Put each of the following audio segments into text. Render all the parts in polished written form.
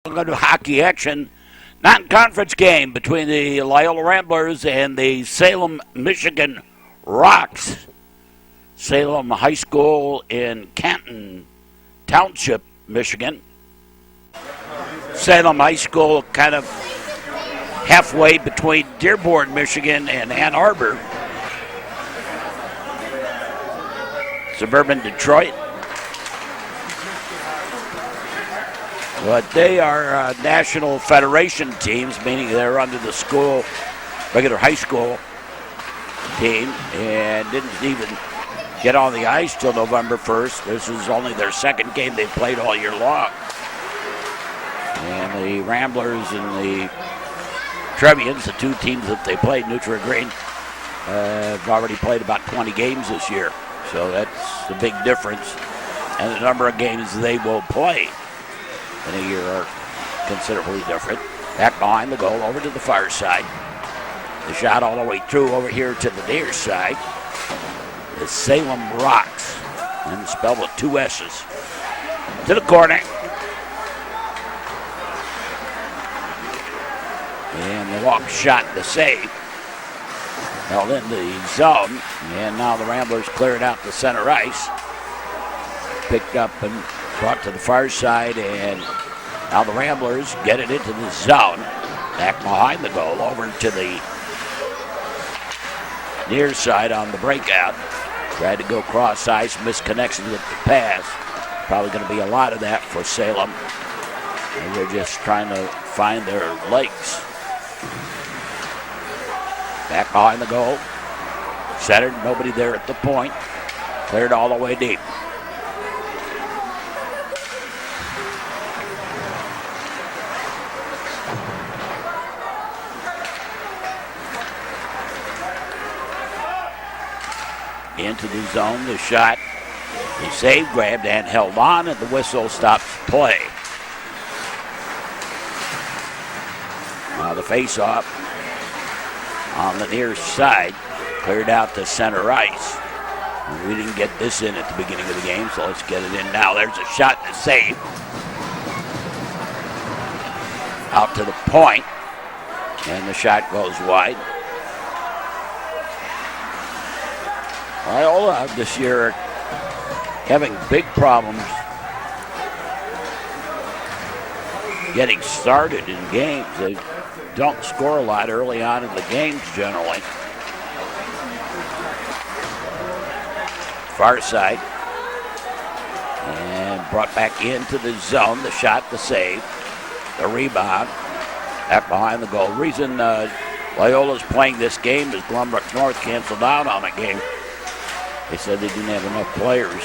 Go to hockey action. Non-conference game between the Loyola Ramblers and the Salem, Michigan Rocks. Salem High School in Canton, Township, Michigan. Salem High School kind of halfway between Dearborn, Michigan and Ann Arbor. Suburban Detroit. But they are National Federation teams, meaning they're under the school, regular high school team, and didn't even get on the ice till November 1st. This is only their second game they've played all year long. And the Ramblers and the Trevians, the two teams that they played, Neutral and Green, have already played about 20 games this year. So that's the big difference. And the number of games they will play in a year are considerably different. Back behind the goal, over to the far side. The shot all the way through over here to the near side. The Salem Rocks, and spelled with two S's. To the corner. And the walk shot, the save. Held in the zone, and now the Ramblers cleared out the center ice. Picked up and brought to the far side, and now the Ramblers get it into the zone. Back behind the goal, over to the near side on the breakout. Tried to go cross ice, missed connection with the pass. Probably going to be a lot of that for Salem. And they're just trying to find their legs. Back behind the goal. Centered, nobody there at the point. Cleared all the way deep. Into the zone, the shot, the save, grabbed and held on, and the whistle stops play. Now the face-off on the near side, cleared out to center ice. And we didn't get this in at the beginning of the game, so let's get it in now. There's a shot and a save. Out to the point, and the shot goes wide. Loyola this year having big problems getting started in games. They don't score a lot early on in the games generally. Far side. And brought back into the zone. The shot, the save, the rebound. Back behind the goal. Reason Loyola's playing this game is Glenbrook North canceled out on a game. They said they didn't have enough players.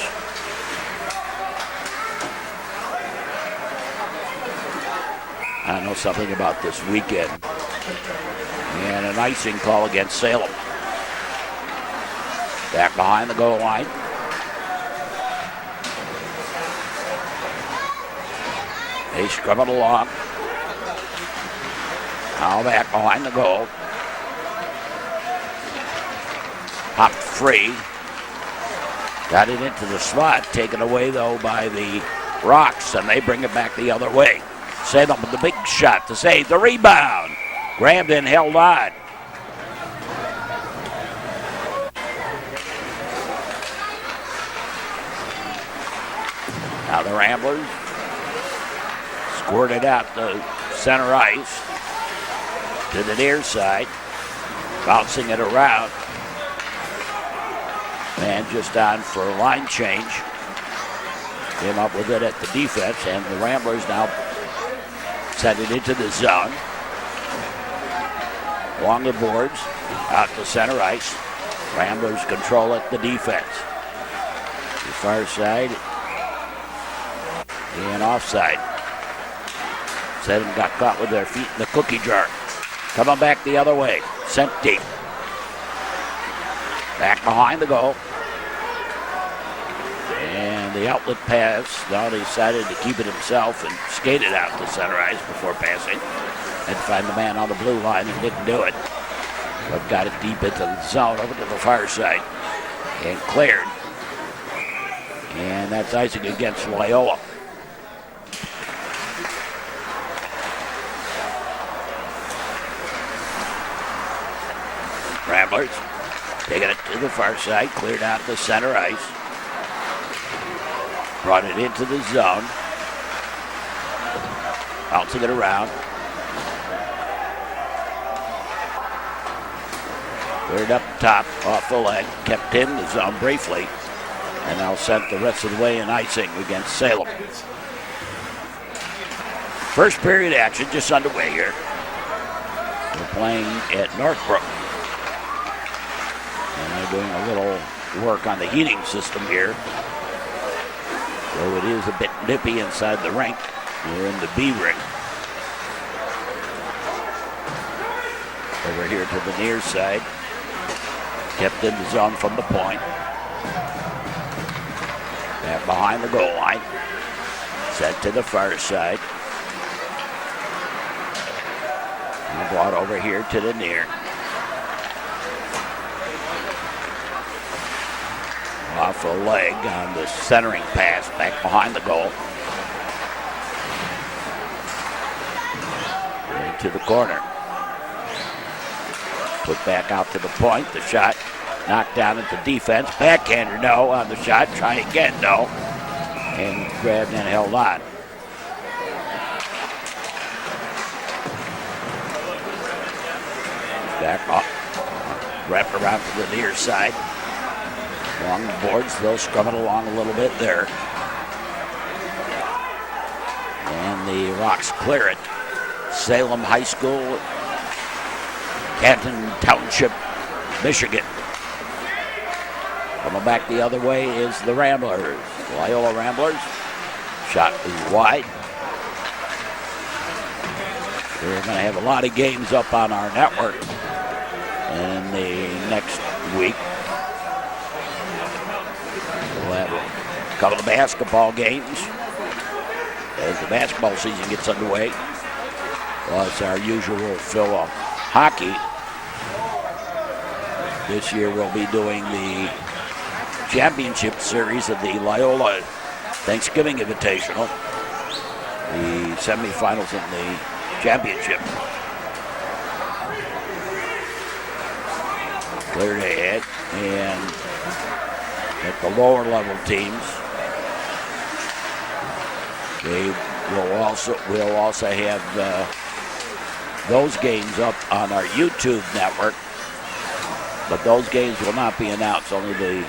I know something about this weekend. And an icing call against Salem. Back behind the goal line. They scrub it along. Now back behind the goal. Popped free. Got it into the slot, taken away, though, by the Rocks, and they bring it back the other way. Salem with the big shot to save the rebound. Grabbed and held on. Now the Ramblers scored it out the center ice to the near side, bouncing it around. And just on for a line change. Came up with it at the defense, and the Ramblers now send it into the zone. Along the boards, out to center ice. Ramblers control it, the defense. The far side and offside. Salem got caught with their feet in the cookie jar. Coming back the other way, sent deep. Back behind the goal. And the outlet pass, now decided to keep it himself and skate it out to center ice before passing. Had to find the man on the blue line and didn't do it. But got it deep into the zone, over to the far side. And cleared. And that's icing against Loyola. Ramblers. Taking it to the far side, cleared out the center ice. Brought it into the zone. Bouncing it around. Cleared up top, off the leg, kept in the zone briefly, and now sent the rest of the way in icing against Salem. First period action just underway here. We're playing at Northbrook. And they're doing a little work on the heating system here. So it is a bit nippy inside the rink. We're in the B ring. Over here to the near side. Kept in the zone from the point. Back behind the goal line. Set to the far side. And brought over here to the near. Off a leg on the centering pass back behind the goal. Into the corner. Put back out to the point. The shot knocked down at the defense. Backhander, no, on the shot. Try again, no. And grabbed and held on. Back off. Wrapped around to the near side. Along the boards, they'll scrum it along a little bit there. And the Rocks clear it. Salem High School, Canton Township, Michigan. Coming back the other way is the Ramblers, Loyola Ramblers. Shot is wide. We're going to have a lot of games up on our network in the next week. We'll have a couple of basketball games as the basketball season gets underway. Plus our usual fill of hockey. This year we'll be doing the championship series of the Loyola Thanksgiving Invitational. The semifinals in the championship. Cleared ahead, and at the lower level teams, we'll also have those games up on our YouTube network, but those games will not be announced. Only the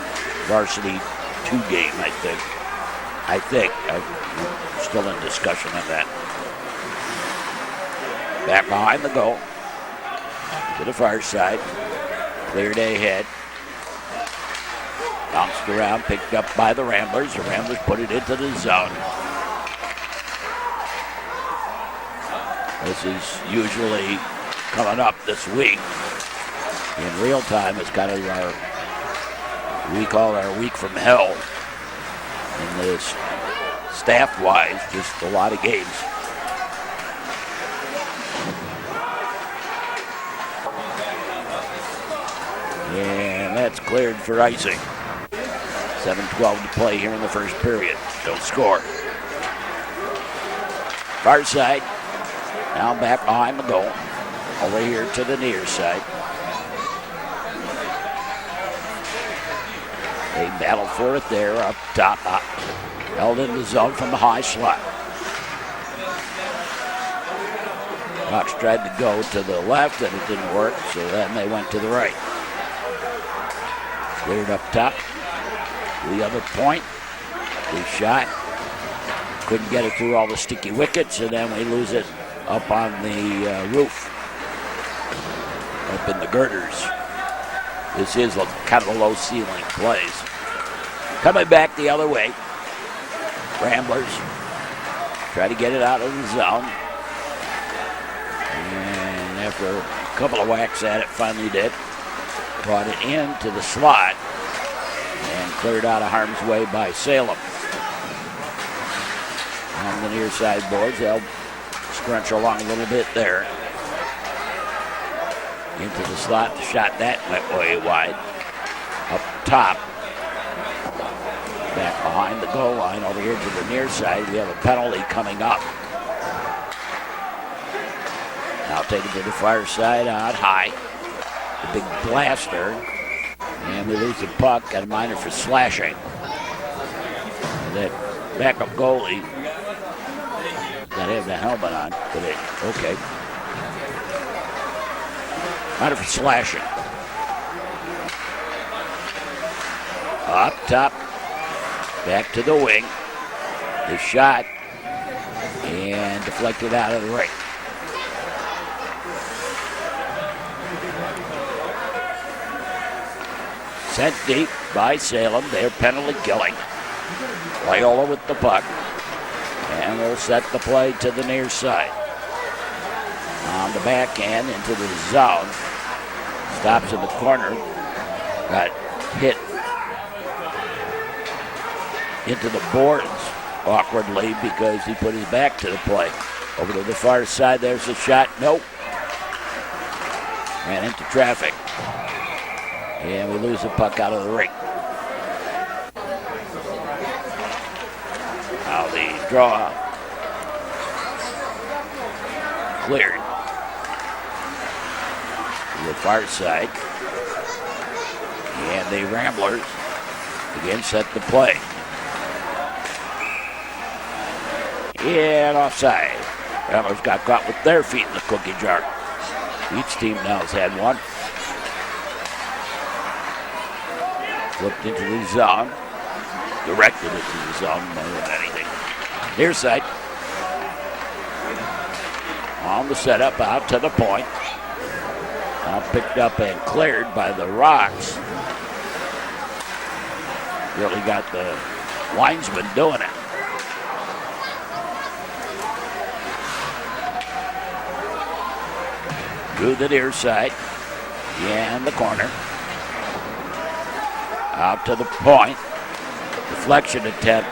varsity 2 game, I think. I'm still in discussion on that. Back behind the goal. To the far side. Cleared ahead. Bounced around, picked up by the Ramblers. The Ramblers put it into the zone. This is usually coming up this week. In real time, it's kind of we call it our week from hell. And this, staff-wise, just a lot of games. And that's cleared for icing. 7:12 to play here in the first period. Don't score. Far side. Now back behind the goal. Over here to the near side. They battle for it there up top. Held in the zone from the high slot. Rocks tried to go to the left and it didn't work, so then they went to the right. Cleared up top. The other point. We shot. Couldn't get it through all the sticky wickets, and then we lose it up on the roof. Up in the girders. This is kind of a low ceiling plays. Coming back the other way. Ramblers try to get it out of the zone. And after a couple of whacks at it, finally did. Brought it into the slot and cleared out of harm's way by Salem. On the near side boards, they'll scrunch along a little bit there. Into the slot, the shot that went way wide. Up top. Back behind the goal line over here to the near side. We have a penalty coming up. Now taken to the far side out high. the big blaster. And we lose the puck, got a minor for slashing. That backup goalie that have the helmet on today. Okay. Minor for slashing. Up top, back to the wing. The shot, and deflected out of the ring. Sent deep by Salem. They're penalty killing. Loyola with the puck. And we'll set the play to the near side. On the backhand into the zone. Stops in the corner. Got hit into the boards awkwardly because he put his back to the play. Over to the far side, there's a shot. Nope. Ran into traffic. And we lose the puck out of the ring. Now the draw. Cleared. To the far side. And the Ramblers again set the play. And offside. Ramblers got caught with their feet in the cookie jar. Each team now has had one. Flipped into the zone. Directed into the zone more than anything. Near side. On the setup, out to the point. Now picked up and cleared by the Rocks. Really got the linesman doing it. To the near side. And the corner. Out to the point. Deflection attempt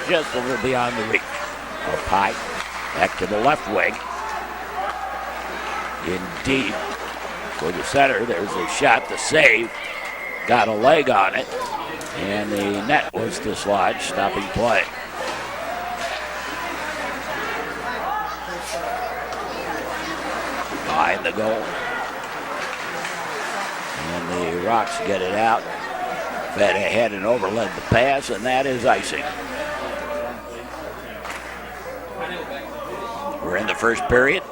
just a little beyond the reach. Up high. Back to the left wing. In deep. For the center, there's a shot. The save. Got a leg on it. And the net was dislodged. Stopping play. Behind the goal. And the Rocks get it out. Fed ahead and overled the pass, and that is icing. We're in the first period.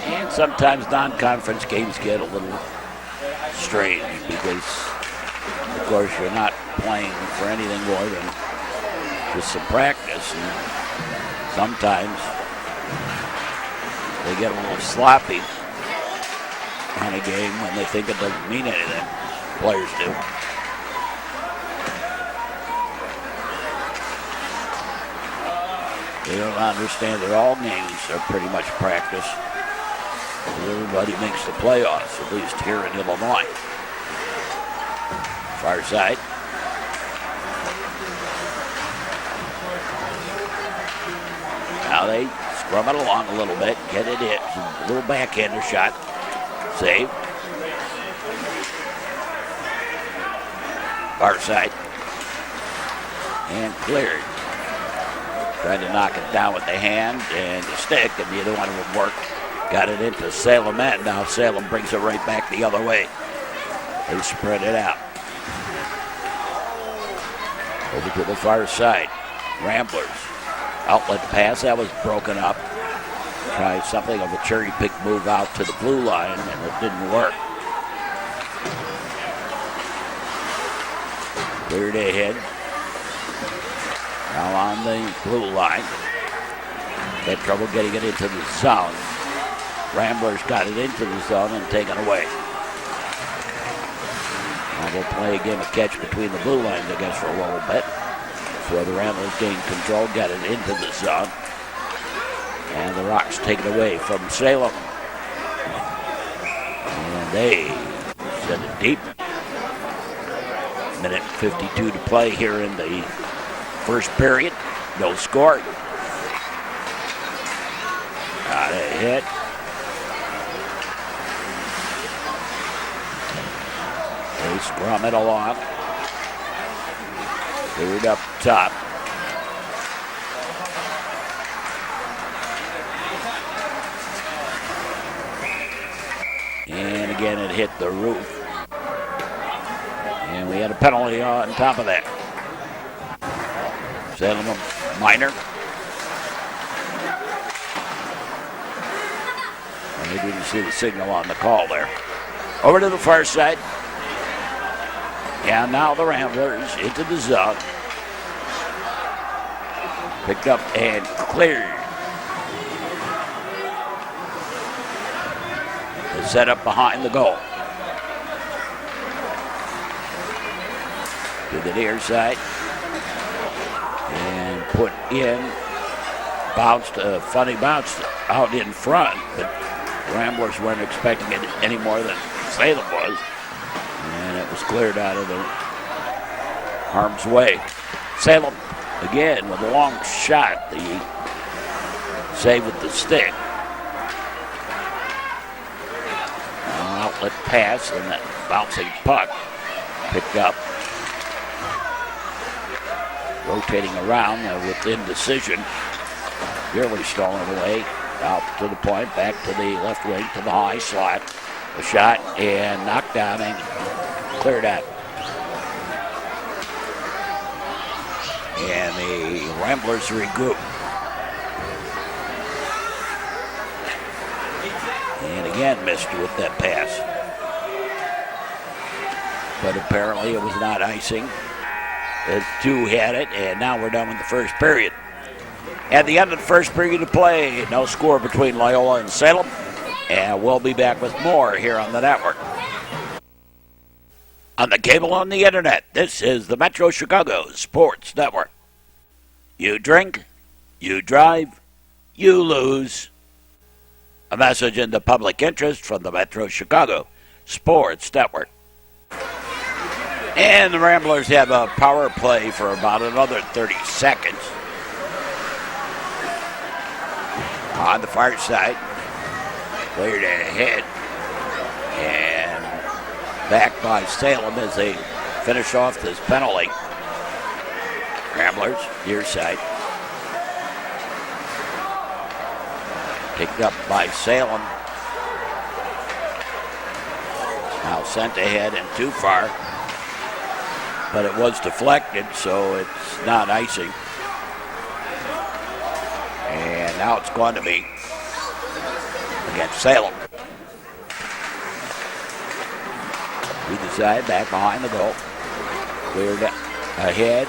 And sometimes non-conference games get a little strange because, of course, you're not playing for anything more than just some practice. And sometimes they get a little sloppy on a game when they think it doesn't mean anything. Players do. They don't understand that all games are pretty much practice. Everybody makes the playoffs, at least here in Illinois. Far side. Now they scrum it along a little bit, get it in. A little backhander shot. Save. Far side. And cleared. Tried to knock it down with the hand and the stick, and neither one of them worked. Got it into Salem MI. Now Salem brings it right back the other way. They spread it out. Over to the far side. Ramblers. Outlet pass. That was broken up. Tried something of a cherry pick move out to the blue line, and it didn't work. Cleared ahead. Now on the blue line. Had trouble getting it into the zone. Ramblers got it into the zone and taken away. Now we'll play a game of catch between the blue lines, I guess, for a little bit. So the Ramblers gain control, got it into the zone. And the Rocks take it away from Salem. And they send it deep. Minute 52 to play here in the first period. No score. Got a hit. They scrum it along. Cleared up top. again, it hit the roof. And we had a penalty on top of that. Salem minor. I didn't see the signal on the call there. Over to the far side. And now the Ramblers into the zone. Picked up and cleared. The setup behind the goal. To the near side. And put in. Bounced, a funny bounce out in front. But the Ramblers weren't expecting it any more than Salem was. And it was cleared out of the harm's way. Salem again with a long shot. The save with the stick. Outlet pass and that bouncing puck picked up. Rotating around with indecision. Nearly stolen away. Out to the point, back to the left wing, to the high slot. A shot and knocked down and cleared out. And the Ramblers regroup. And again missed with that pass. But apparently it was not icing. The two had it, and now we're done with the first period. At the end of the first period of play, no score between Loyola and Salem. And we'll be back with more here on the network. On the cable, on the internet, this is the Metro Chicago Sports Network. You drink, you drive, you lose. A message in the public interest from the Metro Chicago Sports Network. And the Ramblers have a power play for about another 30 seconds. On the far side, cleared ahead, and back by Salem as they finish off this penalty. Ramblers, near side. Picked up by Salem. Now sent ahead and too far. But it was deflected, so it's not icing. And now it's going to be against Salem. Either side, back behind the goal. Cleared ahead.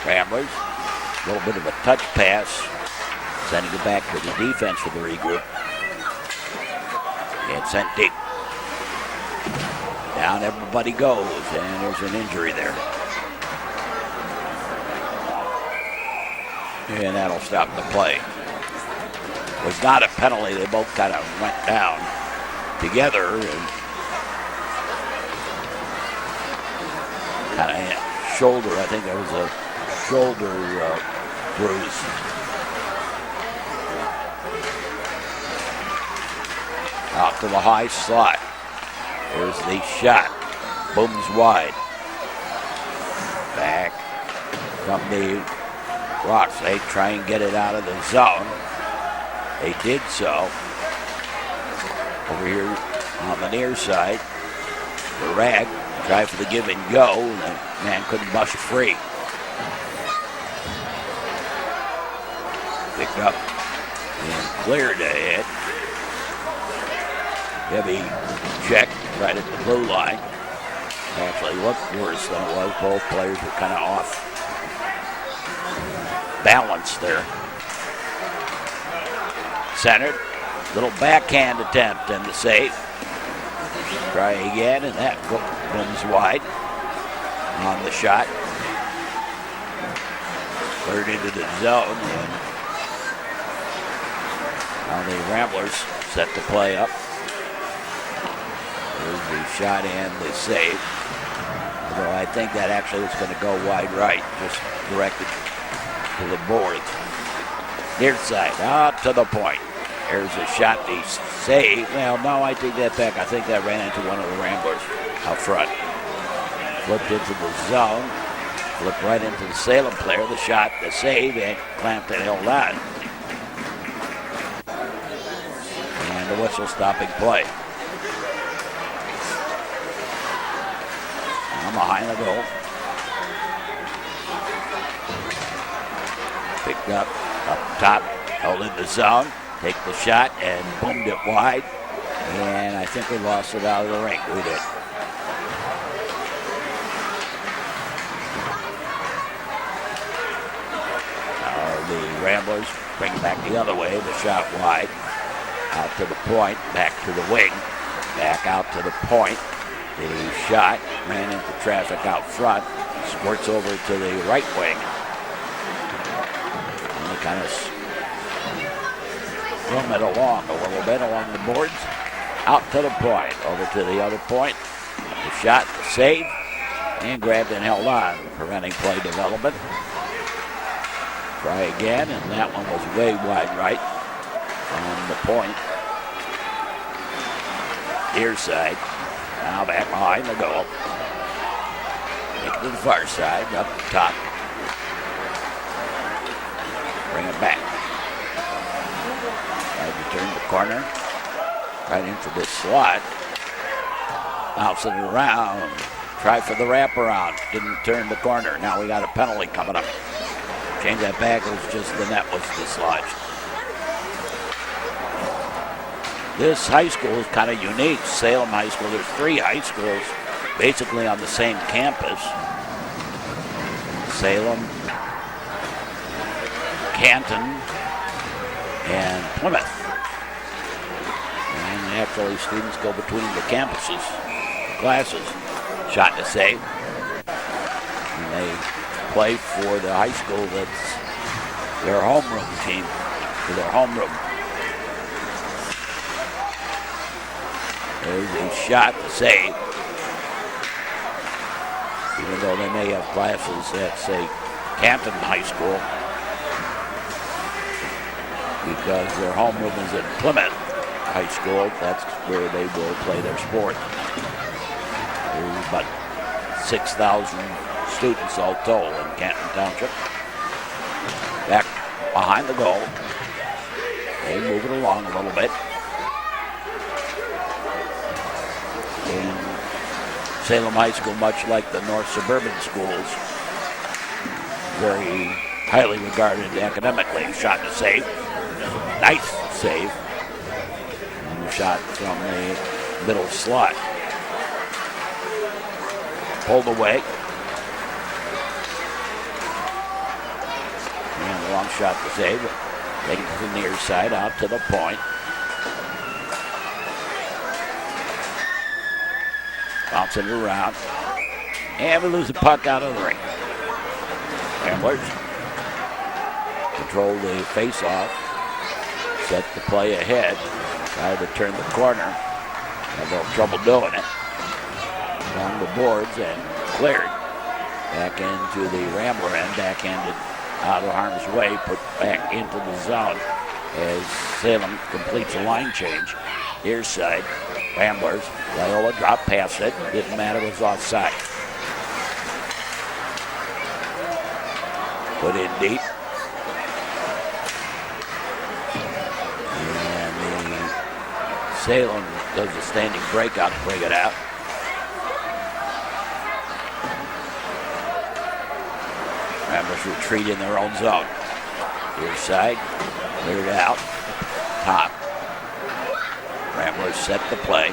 Ramblers. A little bit of a touch pass. Sending it back to the defense for the regroup. And sent deep. Down everybody goes, and there's an injury there. And that'll stop the play. It was not a penalty. They both kind of went down together and kind of shoulder. I think there was a shoulder bruise. Out to the high slot. There's the shot. Booms wide. Back from the Rocks. They try and get it out of the zone. They did so. Over here on the near side, the Rag tried for the give and go. And the man couldn't bust free. Picked up and cleared ahead. Heavy check right at the blue line. Actually looked worse than it was. Both players were kind of off balance there. Centered. Little backhand attempt and the save. Try again, and that comes wide on the shot. Cleared into the zone. And now the Ramblers set the play up. There's the shot and the save. Although I think that actually was going to go wide right, just directed to the boards. Near side, out to the point. There's a shot, the save. Well, no, I take that back. I think that ran into one of the Ramblers out front. Flipped into the zone. Flipped right into the Salem player. The shot, the save, and clamped and held on. And the whistle stopping play. behind the goal. Picked up top, held in the zone, take the shot, and boomed it wide. And I think we lost it out of the rink. We did. The Ramblers bring it back the other way. The shot wide. Out to the point, back to the wing. Back out to the point. The shot ran into traffic out front. Squirts over to the right wing. And they kind of swim it along a little bit along the boards. Out to the point. Over to the other point. The shot, the save. And grabbed and held on, preventing play development. Try again, and that one was way wide right on the point. Near side. Now back behind the goal. Take to the far side, up top. Bring it back. Tried to turn the corner. Right into this slot. Bounce it around. Try for the wraparound. Didn't turn the corner. Now we got a penalty coming up. Change that back, it was just the net was dislodged. This high school is kind of unique, Salem High School. There's 3 high schools basically on the same campus. Salem, Canton, and Plymouth. And actually students go between the campuses, classes. Shot to save. And they play for the high school that's their homeroom team, for their homeroom. There's a shot to save. Even though they may have classes at, say, Canton High School, because their homeroom is at Plymouth High School, that's where they will play their sport. There's about 6,000 students all told in Canton Township. Back behind the goal. They move it along a little bit. And Salem High School, much like the North Suburban schools, very highly regarded academically. Shot to save. Nice save. And the shot from the middle slot. Pulled away. And a long shot to save. Taken to the near side, out to the point. Bouncing it around. And we lose the puck out of the ring. Ramblers control the face-off. Set the play ahead. Try to turn the corner. Had a little trouble doing it. Along the boards and cleared. Back into the Rambler end. Backhanded out of harm's way. Put back into the zone as Salem completes a line change. Near side. Ramblers. Loyola dropped past it. Didn't matter. It was offside. Put in deep. And the Salem does a standing breakout to bring it out. Ramblers retreat in their own zone. Near side. Cleared out. Top. Ramblers set the play.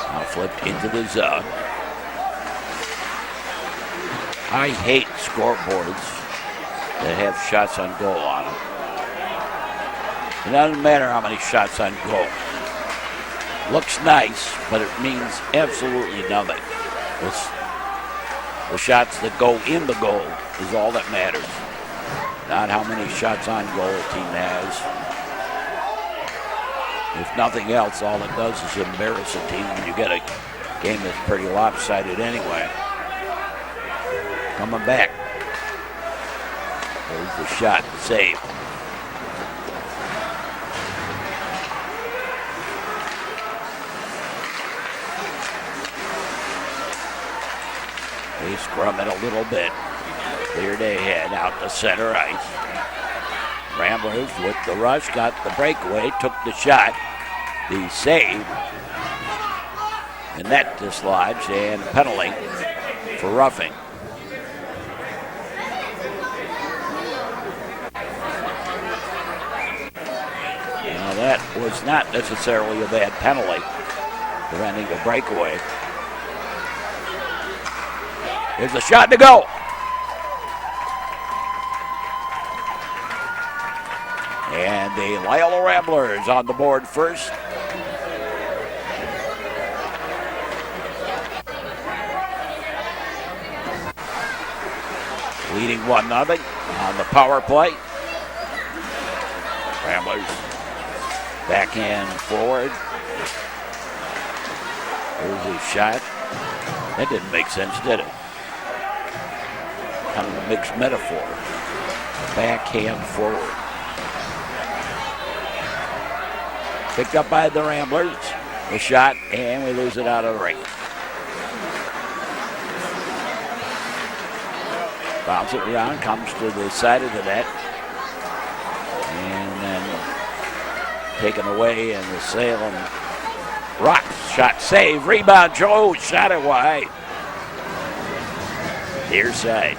Now flipped into the zone. I hate scoreboards that have shots on goal on them. It doesn't matter how many shots on goal. Looks nice, but it means absolutely nothing. The shots that go in the goal is all that matters. Not how many shots on goal a team has. If nothing else, all it does is embarrass a team when you get a game that's pretty lopsided anyway. Coming back. There's the shot, the save. They scrum it a little bit. Cleared ahead out to center ice. Ramblers with the rush, got the breakaway, took the shot, the save, and net dislodged, and penalty for roughing. Now that was not necessarily a bad penalty, preventing a breakaway. Here's a shot to go. And the Loyola Ramblers on the board first. Leading 1-0 on the power play. Ramblers backhand forward. There's a shot. That didn't make sense, did it? Kind of a mixed metaphor. Backhand forward. Picked up by the Ramblers. A shot, and we lose it out of the ring. Bounce it around, comes to the side of the net. And then taken away, and the Salem Rocks shot save. Rebound, Joe shot it wide. Near side.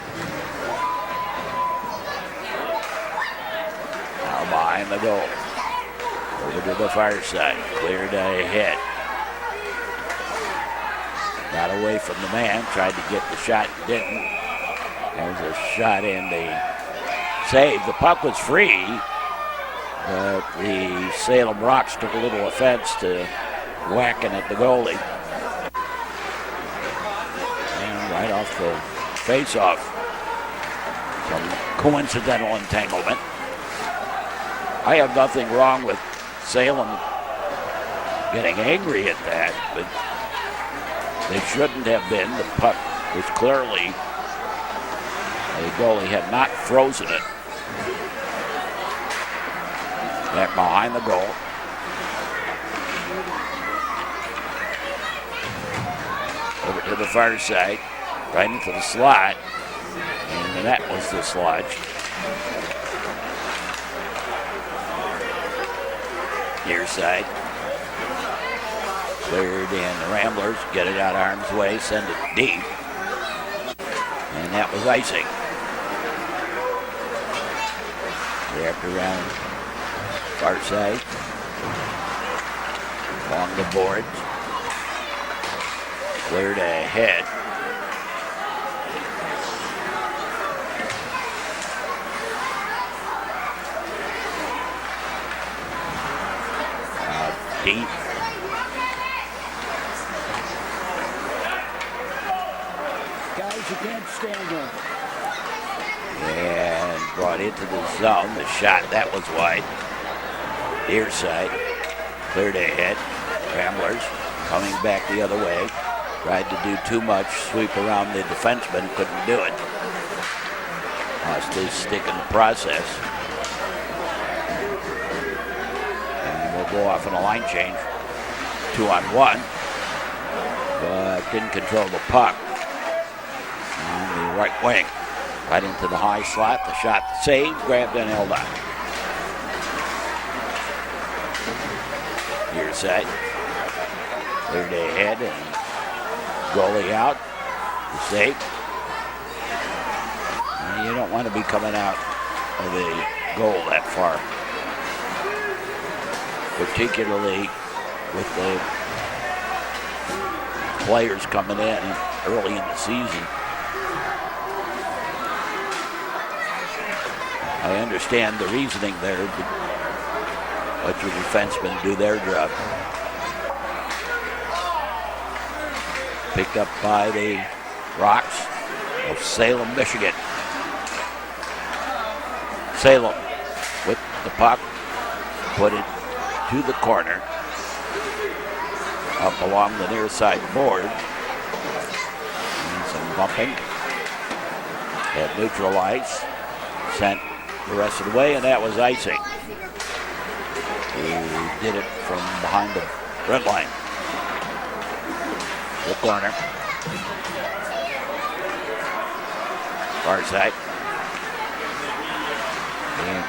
Now behind the goal. Over to the far side. Cleared ahead. Got away from the man. Tried to get the shot. Didn't. There's a shot and a save. The puck was free. But the Salem Rocks took a little offense to whacking at the goalie. And right off the face-off. Some coincidental entanglement. I have nothing wrong with Salem getting angry at that, but they shouldn't have been. The puck was clearly, the goalie had not frozen it. Back behind the goal. Over to the far side, right into the slot, and the net was dislodged. Near side. Cleared, and the Ramblers get it out of harm's way, send it deep. And that was icing. Wrapped around far side. Along the boards. Cleared ahead. Deep. Guys, you can't stand them. And brought into the zone. The shot, that was wide. Near side. Cleared ahead. Ramblers coming back the other way. Tried to do too much. Sweep around the defenseman. Couldn't do it. Lost his stick in the process. Go off on a line change, 2-on-1, but didn't control the puck on the right wing. Right into the high slot, the shot saved, grabbed and held on. Near side, cleared ahead and goalie out, the save. And you don't want to be coming out of the goal that far, particularly with the players coming in early in the season. I understand the reasoning there, but let your defensemen do their job. Picked up by the Rocks of Salem, Michigan. Salem with the puck, put it to the corner, up along the near side board. And some bumping. Had neutralized, sent the rest of the way, and that was icing. He did it from behind the red line. The corner. Far side. And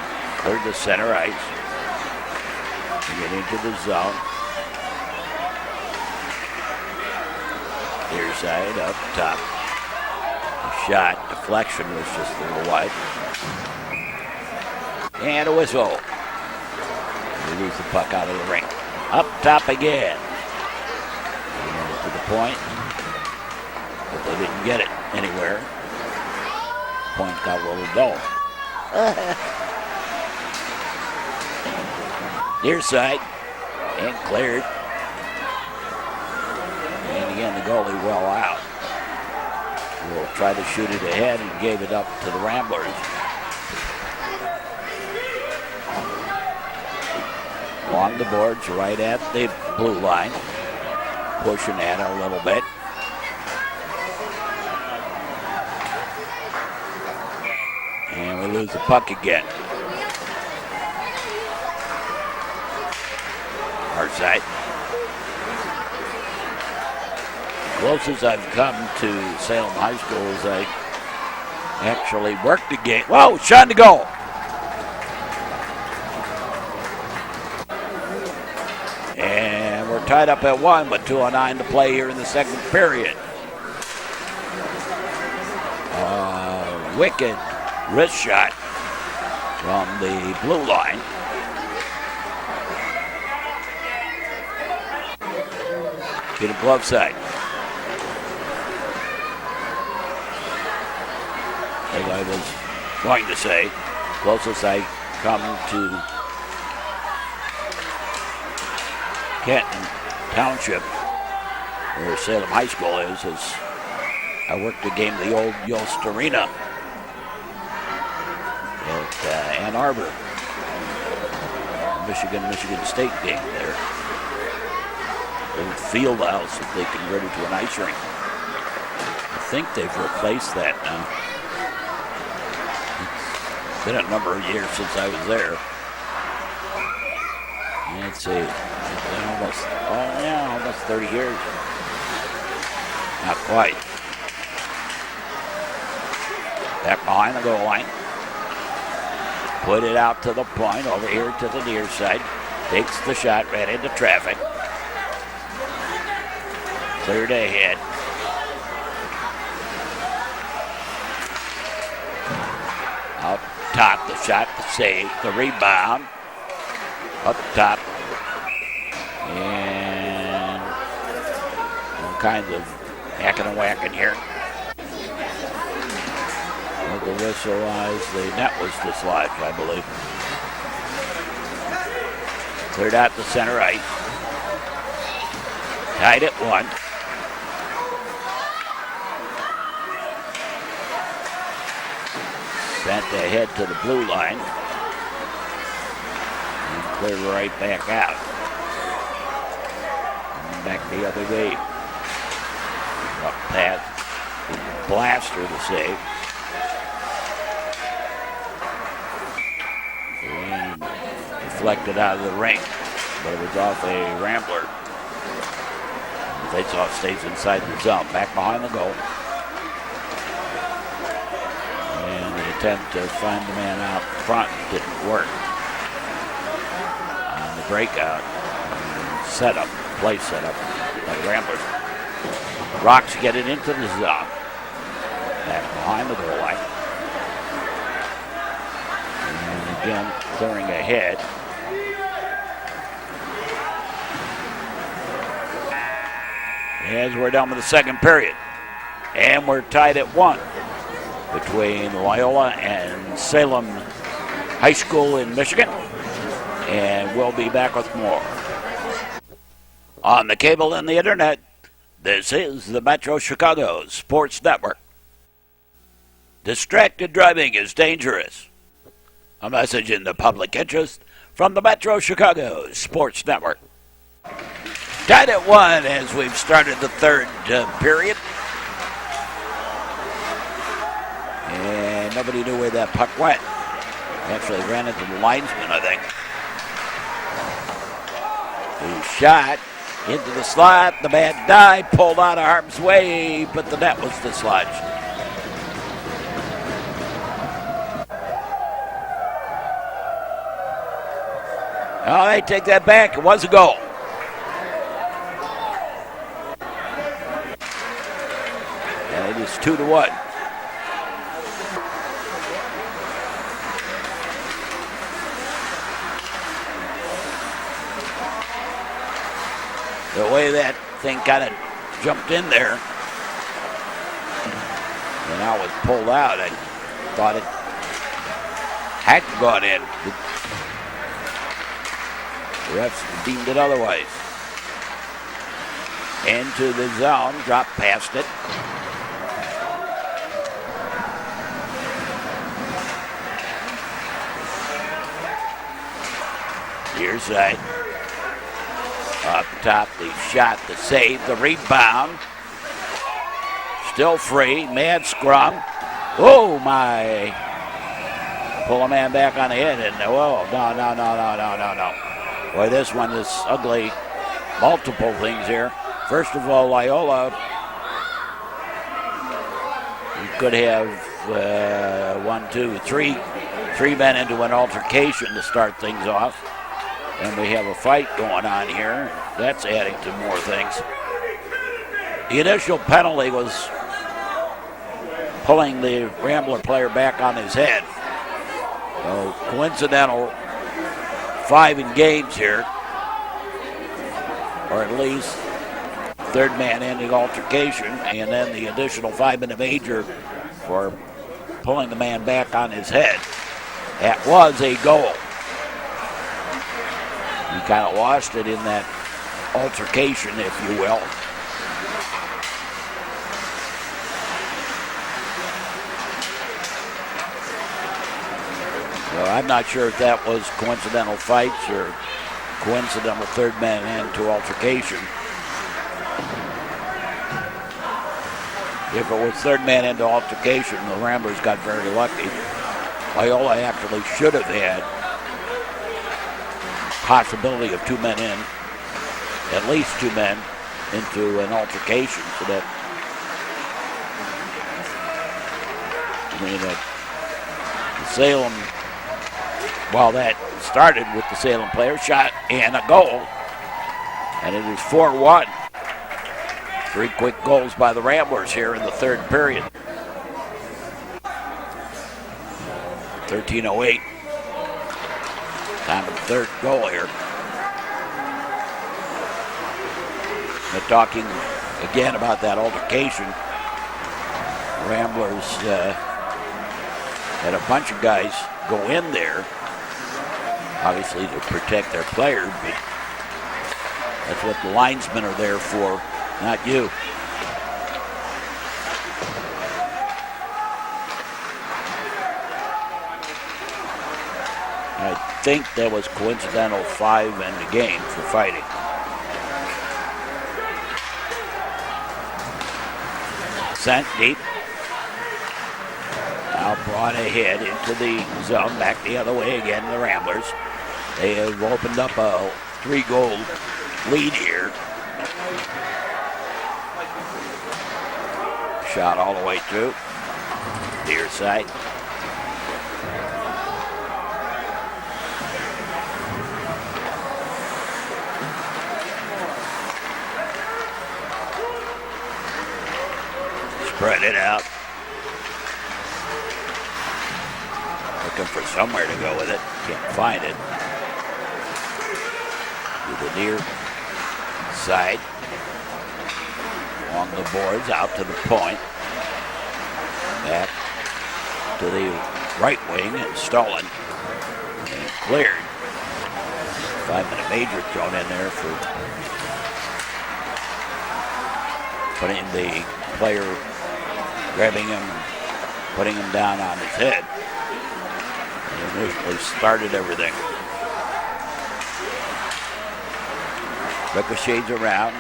Cleared the center ice. To get into the zone. Near side, up top. The shot, deflection was just a little wide. And a whistle. They lose the puck out of the ring. Up top again. And to the point. But they didn't get it anywhere. Point got a little dull. Near side. And cleared. And again, the goalie well out. Will try to shoot it ahead and gave it up to the Ramblers. Along the boards, right at the blue line. Pushing at it a little bit. And we lose the puck again. Our side. Closest I've come to Salem High School is I actually worked the game. Whoa, shot to goal. And we're tied up at 1, but 2:09 to play here in the second period. Wicked wrist shot from the blue line. Get a glove side. As I was going to say, closest I come to Canton Township, where Salem High School is I worked the game the old Yost Arena at Ann Arbor. Michigan State game there. Old field house that they converted to an ice rink. I think they've replaced that now. It's been a number of years since I was there. Let's see, almost 30 years. Not quite. Back behind the goal line. Put it out to the point, over here to the near side. Takes the shot right into traffic. Cleared ahead. Out top, the shot, the save, the rebound. Up top. And all kinds of hacking and whacking here. The whistle as the net was dislodged, I believe. Cleared out the center ice. Tied at 1. Sent ahead to the blue line. And cleared right back out. And back the other way. Up past Blaster to save. And deflected out of the ring. But it was off a Rambler. The faceoff stays inside the zone. Back behind the goal. Attempt to find the man out front didn't work. On the breakout, play setup by Ramblers. Rocks get it into the zone. Back behind the goal line. And again, clearing ahead. As we're done with the second period. And we're tied at 1. Between Loyola and Salem High School in Michigan. And we'll be back with more. On the cable and the internet, this is the Metro Chicago Sports Network. Distracted driving is dangerous. A message in the public interest from the Metro Chicago Sports Network. Tied at 1 as we've started the third period. And nobody knew where that puck went. Actually ran into the linesman, I think. He shot into the slot. The bad dive pulled out of harm's way, but the net was dislodged. Oh, they take that back. It was a goal. And it is 2-1. The way that thing kind of jumped in there, and now it was pulled out. I thought it had gone in. The refs deemed it otherwise. Into the zone, dropped past it. Near side. Up top, the shot, the save, the rebound. Still free, mad scrum. Oh my. Pull a man back on the head and whoa, no. Boy, this one is ugly. Multiple things here. First of all, Loyola, you could have three men into an altercation to start things off. And we have a fight going on here. That's adding to more things. The initial penalty was pulling the Rambler player back on his head. So coincidental 5 in games here, or at least third man ending altercation, and then the additional 5-minute major for pulling the man back on his head. That was a goal. He kind of lost it in that altercation, if you will. So I'm not sure if that was coincidental fights or coincidental third man into altercation. If it was third man into altercation, the Ramblers got very lucky. Loyola actually should have had possibility of 2 men in, at least 2 men into an altercation, so that Salem, well, that started with the Salem player shot and a goal, and it is 4-1. 3 quick goals by the Ramblers here in the third period. 13:08. Time of the third goal here. They're talking again about that altercation. Ramblers had a bunch of guys go in there, obviously to protect their player, but that's what the linesmen are there for, not you. I think that was coincidental 5 in the game for fighting. Sent deep. Now brought ahead into the zone, back the other way again, the Ramblers. They have opened up a 3-goal lead here. Shot all the way through. Near side. Spread it out. Looking for somewhere to go with it. Can't find it. To the near side. Along the boards, out to the point. Back to the right wing and stolen. And cleared. 5-minute major thrown in there for putting the player, grabbing him, putting him down on his head. And initially started everything. Ricochets around.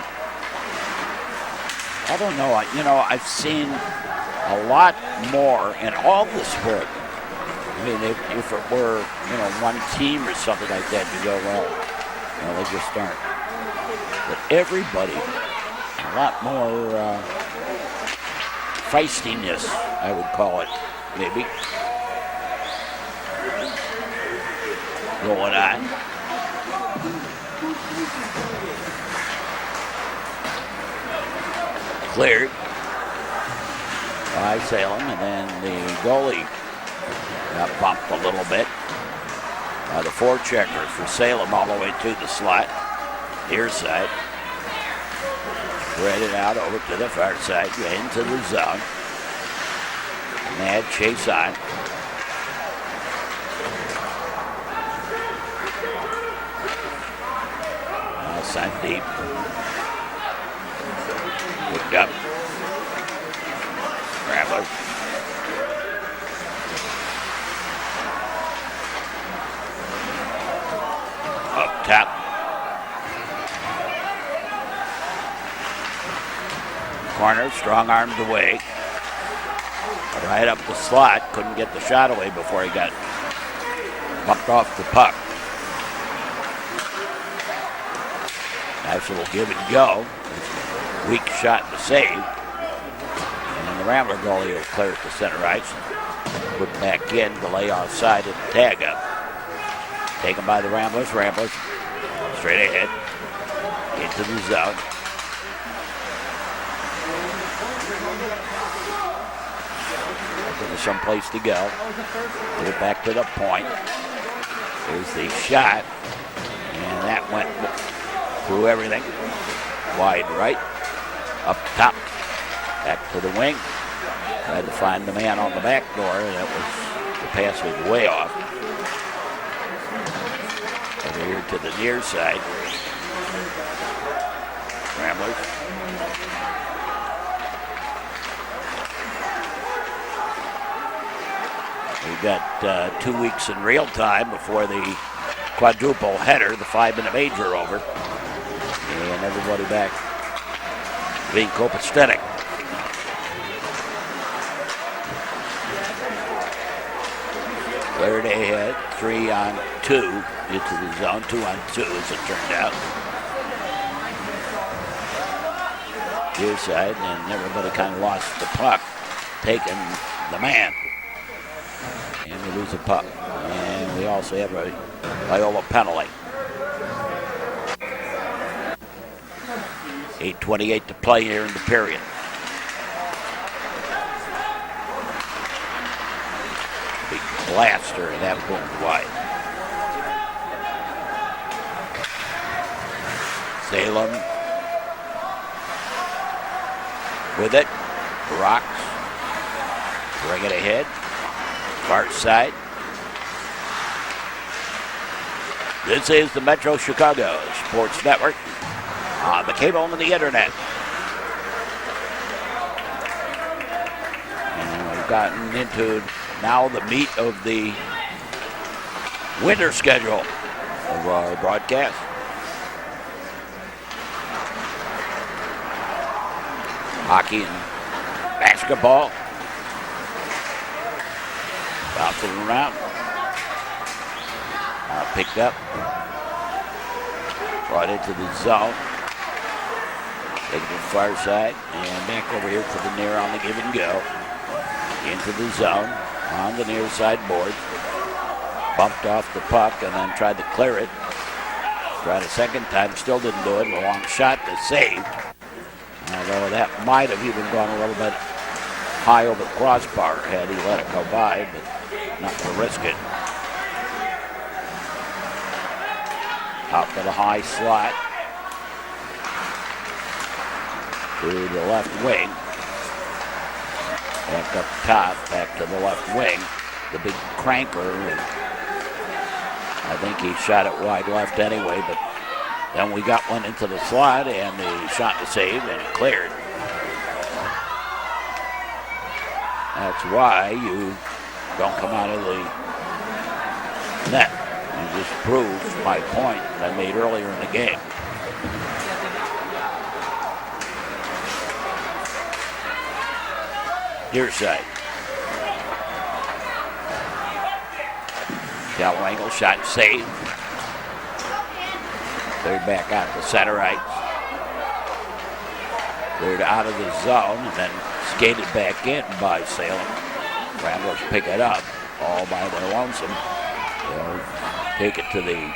I don't know. I've seen a lot more in all the sport. I mean, if it were, one team or something like that, you go, well, they just aren't. But everybody, a lot more feistiness, I would call it, maybe, going on. Cleared by Salem, and then the goalie got bumped a little bit. The forechecker for Salem all the way to the slot, near side. Spread it out over to the far side, into the zone. Mad chase on. Sent deep. Picked up. Ramblers. Up top. Corner, strong armed away. Right up the slot. Couldn't get the shot away before he got bumped off the puck. Nice little give and go. Weak shot to save. And the Rambler goalie will clear it to center ice. Put back in to lay offside and tag up. Taken by the Ramblers. Ramblers straight ahead. Into the zone. There's some place to go. Get it back to the point. There's the shot. And that went through everything. Wide right. Up top. Back to the wing. Tried to find the man on the back door. That was, the pass was way off. Over here to the near side. Ramblers. We've got 2 weeks in real time before the quadruple header, the 5-minute major over. And everybody back being copacetic. Cleared ahead, 3-on-2 into the zone, 2-on-2 as it turned out. Near side, and everybody kind of lost the puck, taking the man. And we lose a puck. And we also have a Loyola penalty. 8:28 to play here in the period. Big blaster, and that boomed wide. Salem with it. Rocks. Bring it ahead. Far side. This is the Metro Chicago Sports Network on the cable and the internet. And we've gotten into now the meat of the winter schedule of our broadcast. Hockey and basketball. Bouncing around. Picked up. Brought into the zone. Taken to the far side. And back over here to the near on the give and go. Into the zone. On the near side board. Bumped off the puck and then tried to clear it. Tried a second time. Still didn't do it. A long shot to save. Although that might have even gone a little bit high over the crossbar had he let it go by, but not to risk it. Out to the high slot. To the left wing. Back up top, back to the left wing. The big cranker. I think he shot it wide left anyway, but then we got one into the slot and the shot to save and it cleared. That's why you don't come out of the net. You just proved my point that I made earlier in the game. Near side. Shallow angle, shot saved. Cleared back out to center ice. Cleared out of the zone and then skated back in by Salem. Ramblers pick it up all by their lonesome. They'll take it to the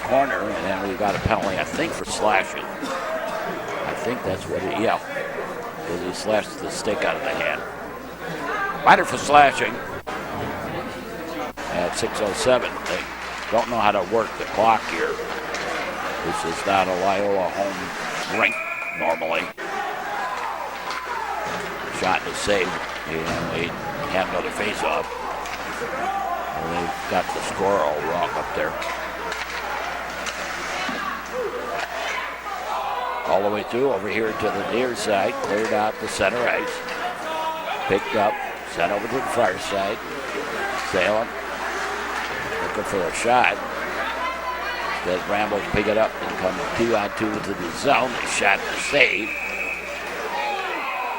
corner, and then we got a penalty, I think, for slashing. I think that's what it, yeah. Because he slashed the stick out of the hand. Minor for slashing at 6:07. They don't know how to work the clock here. This is not a Loyola home rink normally. Shot and a save. And they have another face-off. And they've got the score all wrong up there. All the way through over here to the near side. Cleared out the center ice. Picked up. Sent over to the far side. Salem looking for a shot. Instead, Ramblers pick it up and come 2-on-2 into the zone. They shot the save.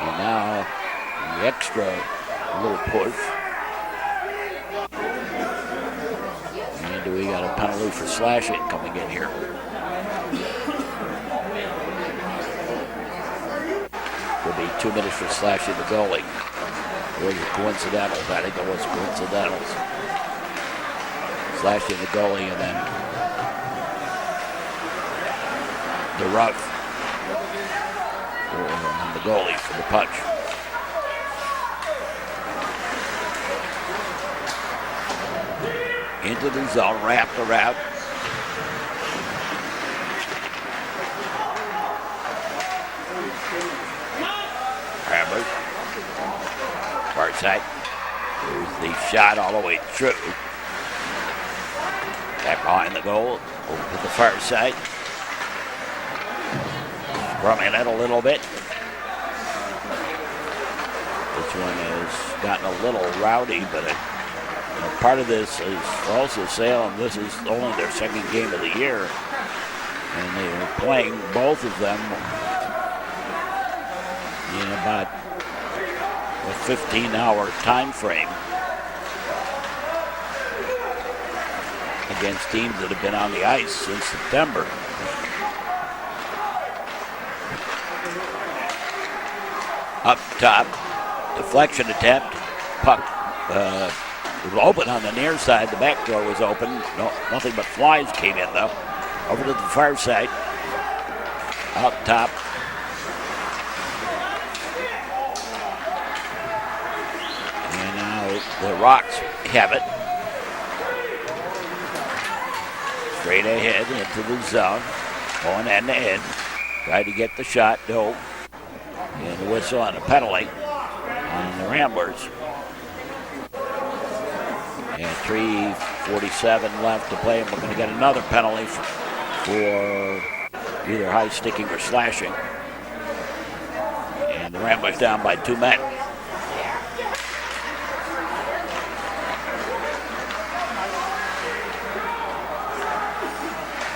And now the extra little push. And we got a penalty for slashing coming in here. Will be 2 minutes for slashing the goalie. Was it coincidentals? I think it was coincidentals. Slashing the goalie and then the rough on the goalie for the punch. Into the zone, wrapped around. Ramblers. Far side. There's the shot all the way through. Back behind the goal. Over to the far side. Scrumming it a little bit. This one has gotten a little rowdy, but part of this is also Salem. This is only their second game of the year. And they are playing both of them in about a 15-hour time frame against teams that have been on the ice since September. Up top, deflection attempt. Puck was open on the near side. The back door was open. No, nothing but flies came in though. Over to the far side. Up top. And now the Rocks have it. Straight ahead into the zone. Going end to end. Tried to get the shot. No. And the whistle on a penalty on the Ramblers. And 3:47 left to play, and we're going to get another penalty for either high sticking or slashing. And the Ramblers down by 2 men.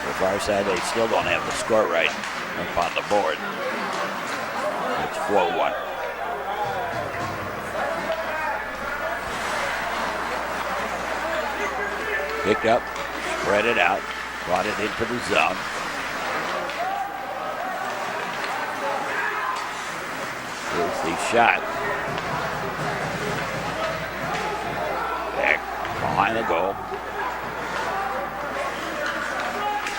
The far side, they still don't have the score right up on the board. It's 4-1. Picked up, spread it out, brought it into the zone. Here's the shot. Back behind the goal.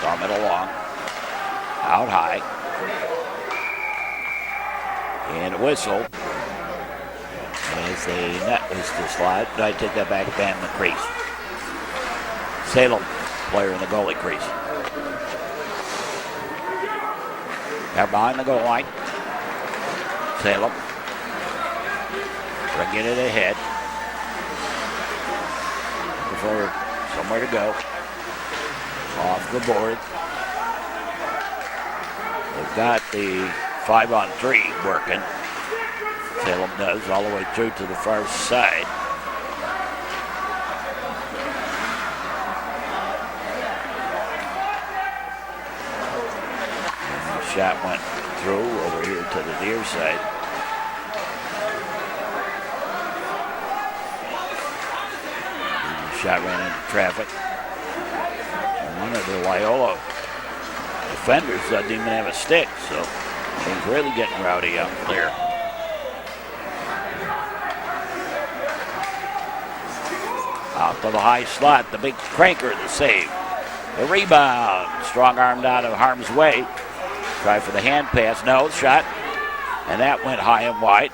Thumb it along. Out high. And a whistle. As the net was to slide, but I take that back down the crease. Salem player in the goalie crease. Now behind the goal line. Salem. Bringing it ahead. Looking for somewhere to go. Off the board. They've got the 5-on-3 working. Salem does all the way through to the far side. And the shot went through over here to the near side. And the shot ran into traffic. And one of the Loyola defenders doesn't even have a stick, so he's really getting rowdy out there. Out to the high slot, the big cranker, the save. The rebound. Strong armed out of harm's way. Try for the hand pass. No, shot. And that went high and wide.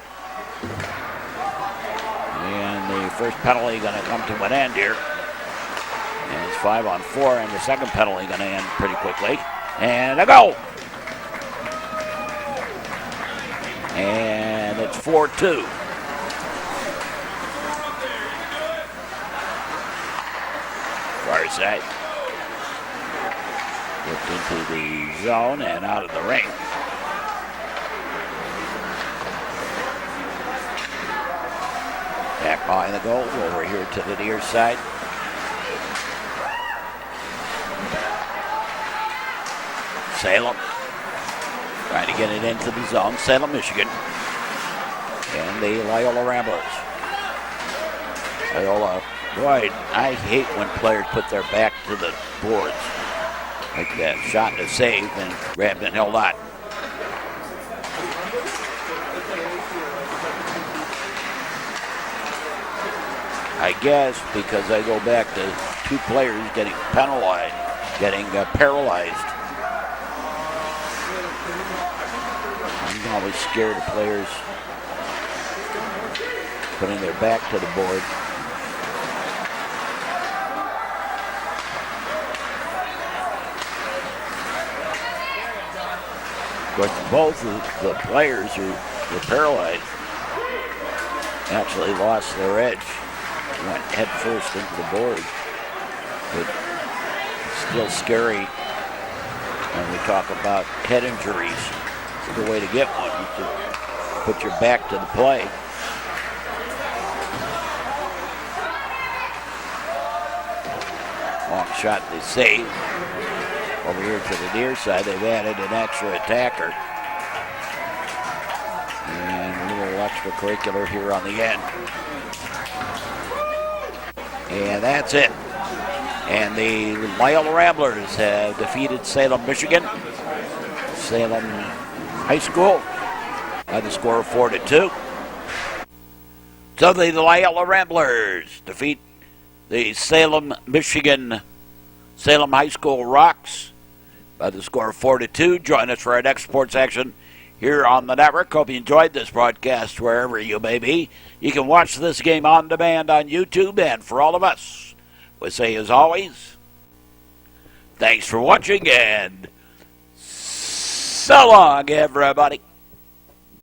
And the first penalty going to come to an end here. And it's 5-on-4, and the second penalty going to end pretty quickly. And a goal. And it's 4-2. Far side. Looked into the zone and out of the ring. Back behind the goal, over here to the near side. Salem trying to get it into the zone. Salem, Michigan. And the Loyola Ramblers. Loyola, boy, I hate when players put their back to the boards. Like that shot and a save and grabbed and held on. I guess because I go back to two players getting penalized, getting paralyzed. I'm always scared of players putting their back to the board. Of course, both of the players who were paralyzed actually lost their edge. Went head first into the board. But it's still scary when we talk about head injuries. It's a good way to get one. You to put your back to the play. Long shot, they save. Over here to the near side, they've added an extra attacker. And a little extracurricular here on the end. And that's it. And the Loyola Ramblers have defeated Salem, Michigan. Salem High School by the score of 4-2. So the Loyola Ramblers defeat the Salem, Michigan, Salem High School Rocks by the score of 4-2. Join us for our next sports action here on the network. Hope you enjoyed this broadcast wherever you may be. You can watch this game on demand on YouTube, and for all of us, we say as always, thanks for watching, and so long, everybody.